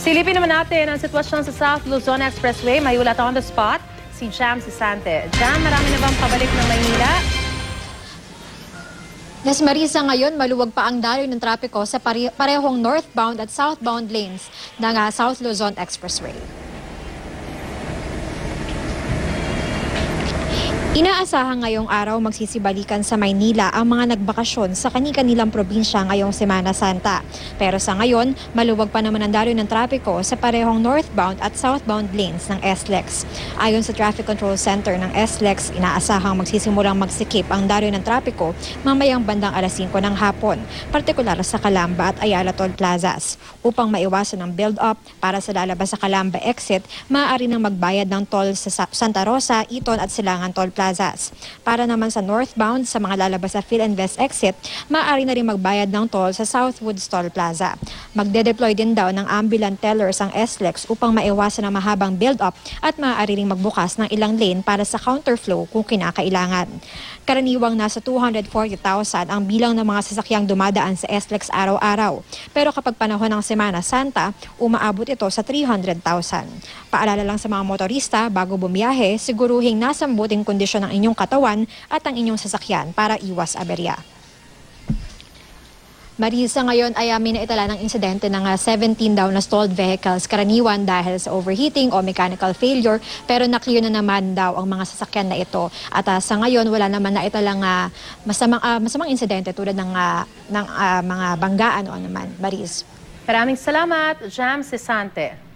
Silipin naman natin ang sitwasyon sa South Luzon Expressway. May ulat on the spot, si Jam Sisante. Jam, marami na bang pabalik ng Maynila? Yes, Marisa, ngayon maluwag pa ang daloy ng trapiko sa parehong northbound at southbound lanes ng South Luzon Expressway. Inaasahan ngayong araw magsisibalikan sa Maynila ang mga nagbakasyon sa kani-kanilang probinsya ngayong Semana Santa. Pero sa ngayon, maluwag pa naman ang daloy ng trapiko sa parehong northbound at southbound lanes ng SLEX. Ayon sa Traffic Control Center ng SLEX, inaasahang magsisimulang magsikip ang daloy ng trapiko mamayang bandang alas 5 ng hapon, partikular sa Calamba at Ayala Toll Plazas. Upang maiwasan ang build-up para sa lalabas sa Calamba exit, maaari nang magbayad ng toll sa Santa Rosa, Iton at Silangan Toll Plazas. Para naman sa northbound sa mga lalabas sa PhilInvest exit, maaari na rin magbayad ng toll sa Southwoods Toll Plaza. Magde-deploy din daw ng ambulant tellers ang SLEX upang maiwasan ang mahabang build-up at maaari ring magbukas ng ilang lane para sa counterflow kung kinakailangan. Karaniwang nasa 240,000 ang bilang ng mga sasakyang dumadaan sa SLEX araw-araw. Pero kapag panahon ng Semana Santa, umaabot ito sa 300,000. Paalala lang sa mga motorista, bago bumiyahe, siguruhing nasa mabuting kondisyon ang inyong katawan at ang inyong sasakyan para iwas aberya. Marisa, ngayon ay may naitala ng insidente ng 17 daw na stalled vehicles, karaniwan dahil sa overheating o mechanical failure, pero na-clear na naman daw ang mga sasakyan na ito. At sa ngayon, wala naman naitalang masamang insidente tulad ng mga banggaan o naman. Maris. Maraming salamat, Jam Sisante.